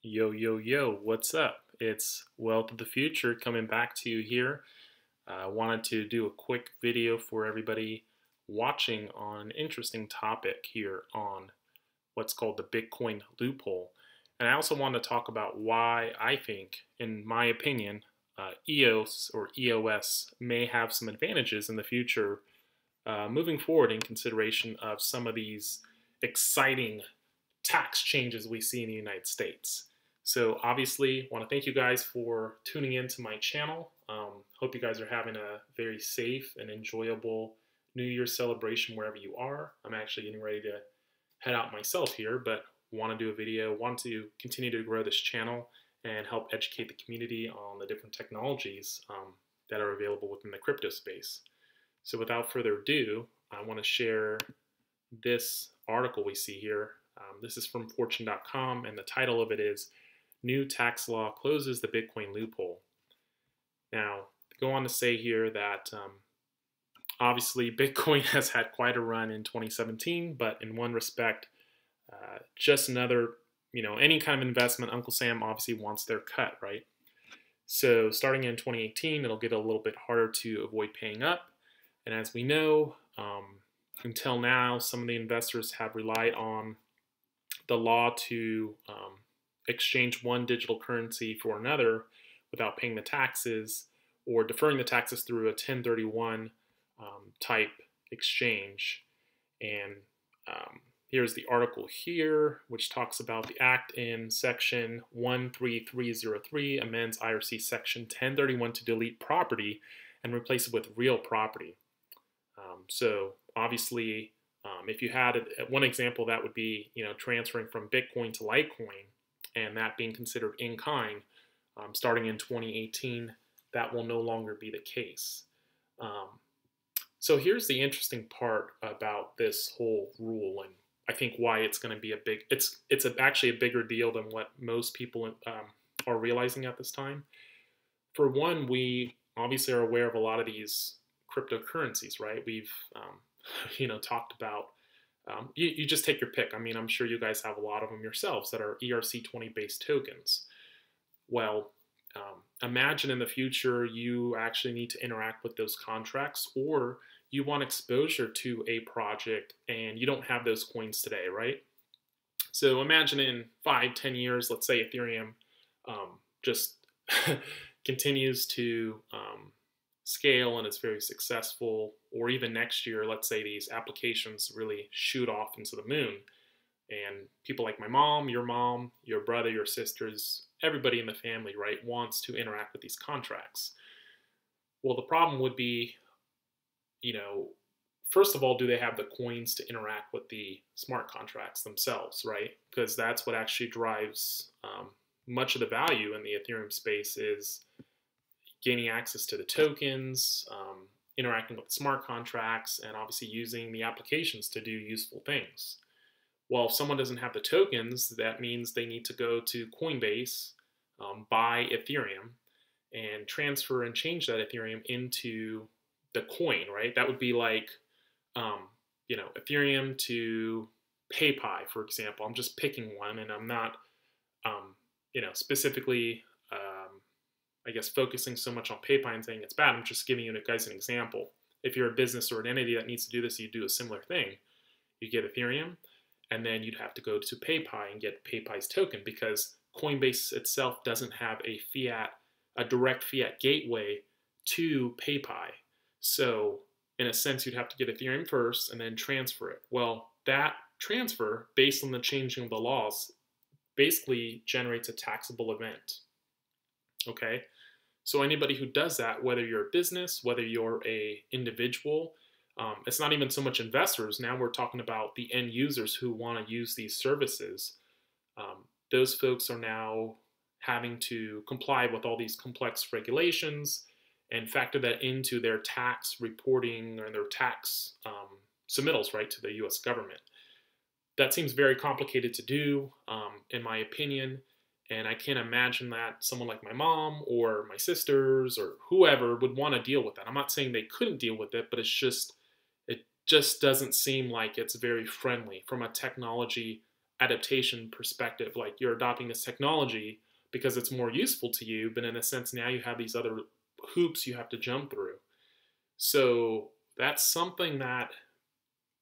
Yo, yo, yo, what's up? It's Wealth of the Future coming back to you here. I wanted to do a quick video for everybody watching on an interesting topic here on what's called the Bitcoin loophole. And I also want to talk about why I think, in my opinion, EOS or EOS may have some advantages in the future moving forward in consideration of some of these exciting tax changes we see in the United States. So obviously, want to thank you guys for tuning in to my channel. Hope you guys are having a very safe and enjoyable New Year's celebration wherever you are. I'm actually getting ready to head out myself here, but want to do a video, want to continue to grow this channel and help educate the community on the different technologies that are available within the crypto space. So without further ado, I want to share this article we see here. This is from fortune.com, and the title of it is New Tax Law Closes the Bitcoin Loophole. Now, go on to say here that obviously Bitcoin has had quite a run in 2017, but in one respect, just another, any kind of investment, Uncle Sam obviously wants their cut, right? So starting in 2018, it'll get a little bit harder to avoid paying up. And as we know, until now, some of the investors have relied on the law to exchange one digital currency for another without paying the taxes or deferring the taxes through a 1031 type exchange. And here's the article here, which talks about the act in section 13303 amends IRC section 1031 to delete property and replace it with real property. So obviously, if you had one example, that would be transferring from Bitcoin to Litecoin, and that being considered in kind. Starting in 2018, that will no longer be the case. So here's the interesting part about this whole rule, and I think why it's going to be actually a bigger deal than what most people are realizing at this time. For one, we obviously are aware of a lot of these cryptocurrencies, right? We've talked about, you just take your pick. I mean, I'm sure you guys have a lot of them yourselves that are ERC20 based tokens. Well, imagine in the future you actually need to interact with those contracts, or you want exposure to a project and you don't have those coins today, right? So imagine in 5-10 years, let's say Ethereum just continues to scale and it's very successful, or even next year, let's say these applications really shoot off into the moon, and people like my mom, your brother, your sisters, everybody in the family, right, wants to interact with these contracts. Well, the problem would be, first of all, do they have the coins to interact with the smart contracts themselves, right? Because that's what actually drives much of the value in the Ethereum space is gaining access to the tokens, interacting with the smart contracts, and obviously using the applications to do useful things. Well, if someone doesn't have the tokens, that means they need to go to Coinbase, buy Ethereum, and transfer and change that Ethereum into the coin, right? That would be like, Ethereum to PayPal, for example. I'm just picking one, and I'm not, specifically I guess focusing so much on PayPal and saying it's bad. I'm just giving you guys an example. If you're a business or an entity that needs to do this, you do a similar thing. You get Ethereum, and then you'd have to go to PayPal and get PayPal's token, because Coinbase itself doesn't have a direct fiat gateway to PayPal. So in a sense, you'd have to get Ethereum first and then transfer it. Well, that transfer, based on the changing of the laws, basically generates a taxable event. Okay, so anybody who does that, whether you're a business, whether you're a individual, it's not even so much investors. Now we're talking about the end users who want to use these services. Those folks are now having to comply with all these complex regulations and factor that into their tax reporting or their tax submittals, right, to the U.S. government. That seems very complicated to do, in my opinion. And I can't imagine that someone like my mom or my sisters or whoever would want to deal with that. I'm not saying they couldn't deal with it, but it just doesn't seem like it's very friendly from a technology adaptation perspective. Like you're adopting this technology because it's more useful to you, but in a sense now you have these other hoops you have to jump through. So that's something that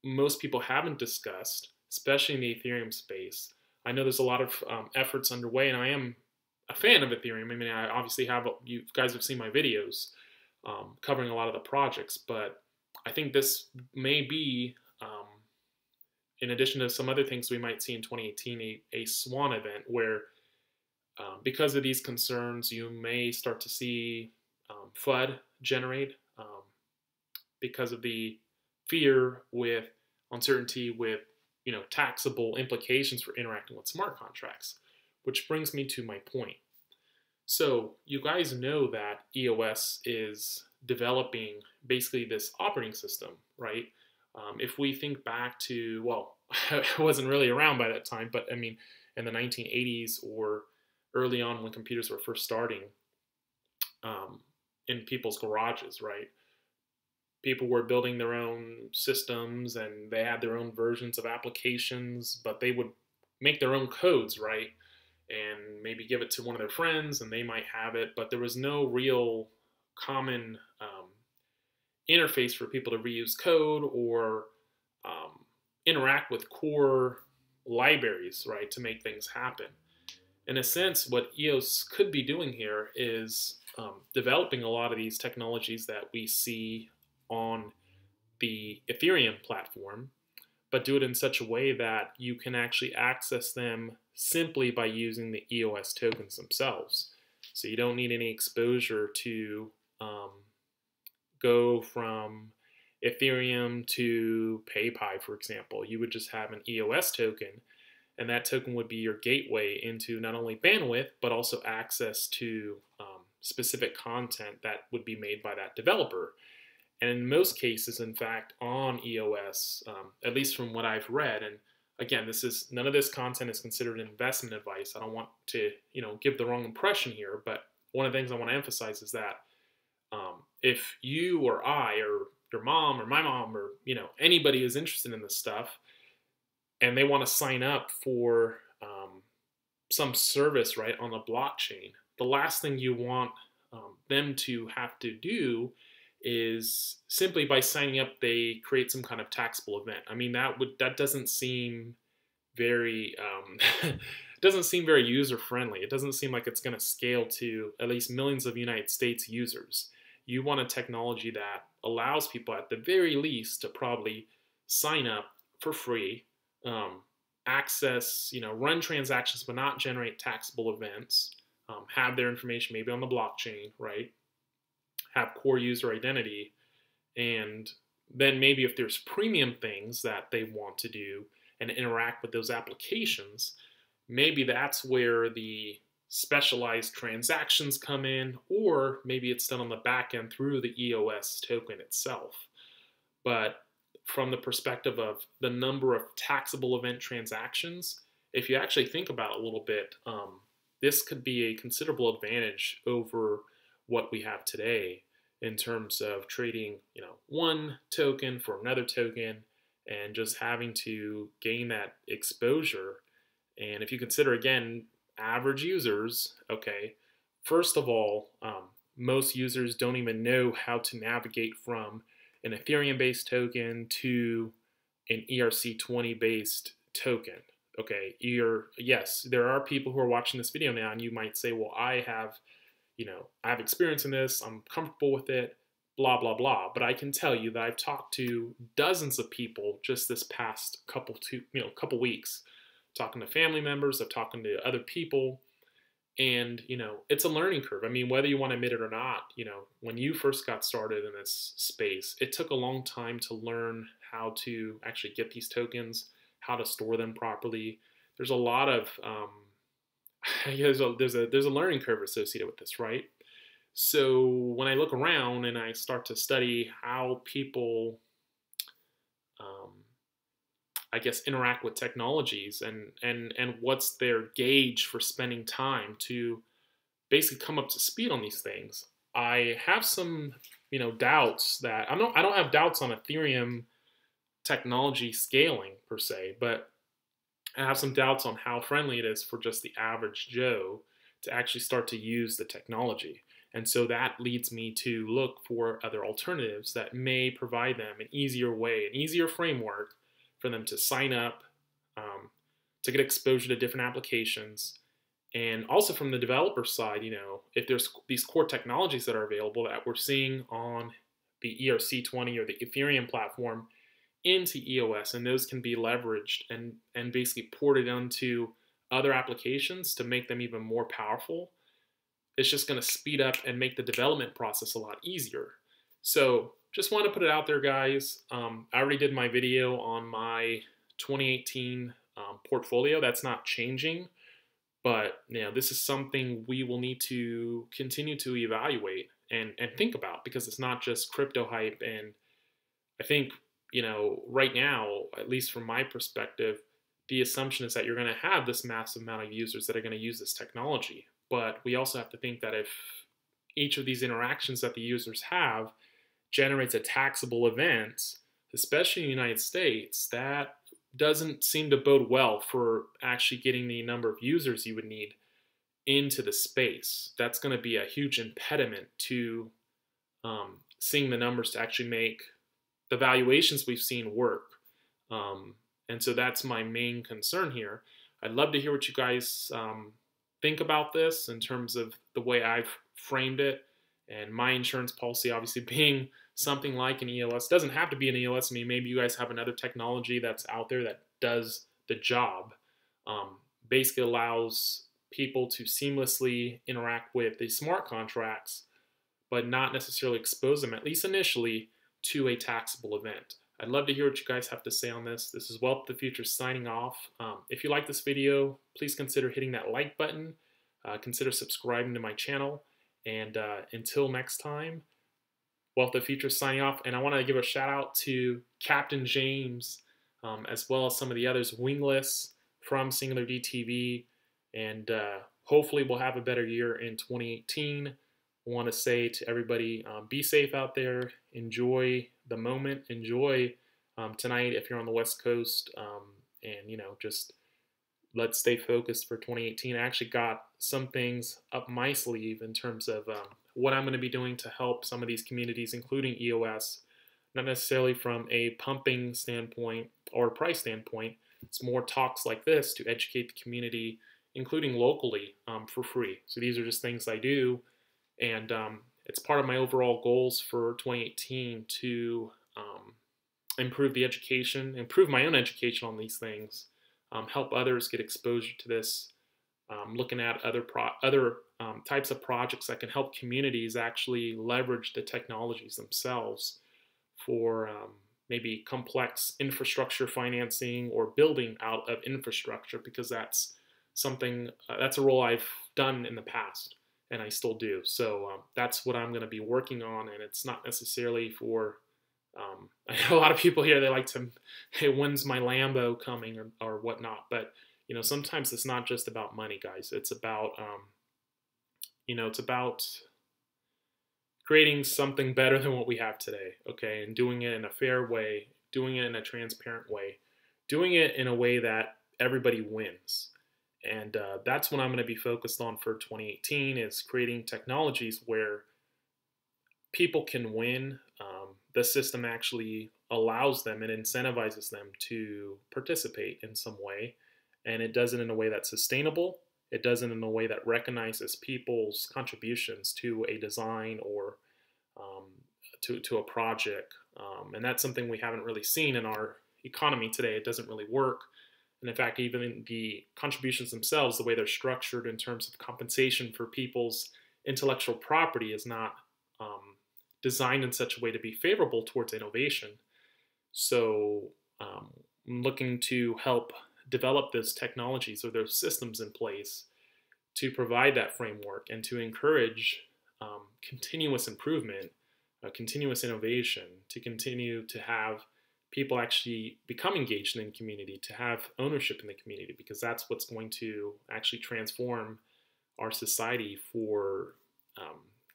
most people haven't discussed, especially in the Ethereum space. I know there's a lot of efforts underway, and I am a fan of Ethereum. I mean, I obviously you guys have seen my videos covering a lot of the projects, but I think this may be, in addition to some other things we might see in 2018, a swan event where, because of these concerns, you may start to see FUD generate because of the fear with uncertainty with taxable implications for interacting with smart contracts, which brings me to my point. So you guys know that EOS is developing basically this operating system, right? If we think back to, well, I wasn't really around by that time, but I mean, in the 1980s or early on when computers were first starting in people's garages, right? People were building their own systems and they had their own versions of applications, but they would make their own codes, right? And maybe give it to one of their friends and they might have it, but there was no real common interface for people to reuse code or interact with core libraries, right, to make things happen. In a sense, what EOS could be doing here is developing a lot of these technologies that we see on the Ethereum platform, but do it in such a way that you can actually access them simply by using the EOS tokens themselves. So you don't need any exposure to go from Ethereum to PayPal, for example. You would just have an EOS token, and that token would be your gateway into not only bandwidth, but also access to specific content that would be made by that developer. And in most cases, in fact, on EOS, at least from what I've read, and again, none of this content is considered investment advice. I don't want to, give the wrong impression here, but one of the things I want to emphasize is that if you or I or your mom or my mom or anybody is interested in this stuff and they want to sign up for some service right on the blockchain, the last thing you want them to have to do is simply by signing up they create some kind of taxable event. I mean that doesn't seem very doesn't seem very user friendly. It doesn't seem like it's going to scale to at least millions of United States users. You want a technology that allows people at the very least to probably sign up for free, access, run transactions but not generate taxable events, have their information maybe on the blockchain, right? Have core user identity, and then maybe if there's premium things that they want to do and interact with those applications, maybe that's where the specialized transactions come in, or maybe it's done on the back end through the EOS token itself. But from the perspective of the number of taxable event transactions, if you actually think about it a little bit, this could be a considerable advantage over what we have today in terms of trading, one token for another token and just having to gain that exposure. And if you consider, again, average users, okay, first of all, most users don't even know how to navigate from an Ethereum-based token to an ERC20-based token. Okay, yes, there are people who are watching this video now, and you might say, well, I have experience in this, I'm comfortable with it, blah, blah, blah. But I can tell you that I've talked to dozens of people just this past couple weeks, talking to family members, I've talked to other people, and, it's a learning curve. I mean, whether you want to admit it or not, when you first got started in this space, it took a long time to learn how to actually get these tokens, how to store them properly. There's a lot of, there's a learning curve associated with this, right? So when I look around and I start to study how people, interact with technologies and what's their gauge for spending time to basically come up to speed on these things, I have some, doubts that I don't have doubts on Ethereum technology scaling per se, but I have some doubts on how friendly it is for just the average Joe to actually start to use the technology. And so that leads me to look for other alternatives that may provide them an easier way, an easier framework for them to sign up, to get exposure to different applications. And also from the developer side, if there's these core technologies that are available that we're seeing on the ERC20 or the Ethereum platform into EOS, and those can be leveraged and basically ported onto other applications to make them even more powerful, it's just going to speed up and make the development process a lot easier. So just want to put it out there, guys. I already did my video on my 2018 portfolio. That's not changing, but this is something we will need to continue to evaluate and think about, because it's not just crypto hype. And I think, right now, at least from my perspective, the assumption is that you're going to have this massive amount of users that are going to use this technology. But we also have to think that if each of these interactions that the users have generates a taxable event, especially in the United States, that doesn't seem to bode well for actually getting the number of users you would need into the space. That's going to be a huge impediment to seeing the numbers to actually make the valuations we've seen work. And so that's my main concern here. I'd love to hear what you guys think about this in terms of the way I've framed it, and my insurance policy obviously being something like an EOS. Doesn't have to be an EOS. I mean, maybe you guys have another technology that's out there that does the job. Basically allows people to seamlessly interact with the smart contracts, but not necessarily expose them, at least initially, to a taxable event. I'd love to hear what you guys have to say on this. This is Wealth of the Future signing off. If you like this video, please consider hitting that like button. Consider subscribing to my channel. And until next time, Wealth of the Future signing off. And I want to give a shout out to Captain James, as well as some of the others, Wingless from Singular DTV. And hopefully we'll have a better year in 2018. I want to say to everybody, be safe out there. Enjoy the moment. Enjoy tonight if you're on the West Coast. And, just let's stay focused for 2018. I actually got some things up my sleeve in terms of what I'm going to be doing to help some of these communities, including EOS, not necessarily from a pumping standpoint or price standpoint. It's more talks like this to educate the community, including locally, for free. So these are just things I do. And it's part of my overall goals for 2018 to improve the education, improve my own education on these things, help others get exposure to this, looking at other types of projects that can help communities actually leverage the technologies themselves for maybe complex infrastructure financing or building out of infrastructure, because that's something, that's a role I've done in the past. And I still do. So that's what I'm going to be working on. And it's not necessarily for, I know a lot of people here, they like to, hey, when's my Lambo coming or whatnot. But, sometimes it's not just about money, guys. It's about, it's about creating something better than what we have today. Okay. And doing it in a fair way, doing it in a transparent way, doing it in a way that everybody wins. And that's what I'm going to be focused on for 2018, is creating technologies where people can win. The system actually allows them and incentivizes them to participate in some way. And it does it in a way that's sustainable. It does it in a way that recognizes people's contributions to a design or to a project. And that's something we haven't really seen in our economy today. It doesn't really work. And in fact, even the contributions themselves, the way they're structured in terms of compensation for people's intellectual property, is not designed in such a way to be favorable towards innovation. So I'm looking to help develop those technologies or those systems in place to provide that framework and to encourage continuous improvement, continuous innovation, to continue to have people actually become engaged in the community, to have ownership in the community, because that's what's going to actually transform our society for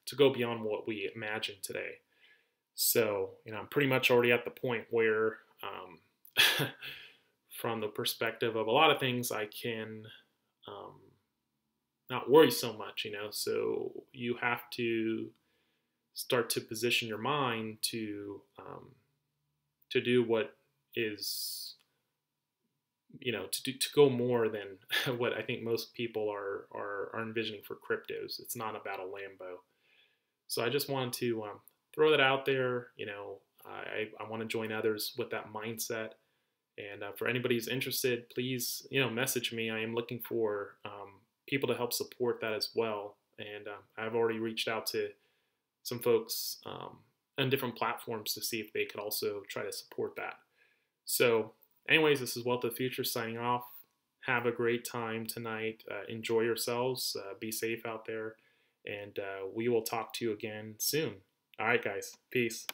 to go beyond what we imagine today. So, I'm pretty much already at the point where from the perspective of a lot of things I can not worry so much, So you have to start to position your mind to do what is, to go more than what I think most people are envisioning for cryptos. It's not about a Lambo. So I just wanted to throw that out there. I want to join others with that mindset. And for anybody who's interested, please, message me. I am looking for people to help support that as well. And I've already reached out to some folks on different platforms to see if they could also try to support that. So anyways, this is Wealth of the Future signing off. Have a great time tonight. Enjoy yourselves. Be safe out there. And we will talk to you again soon. All right, guys. Peace.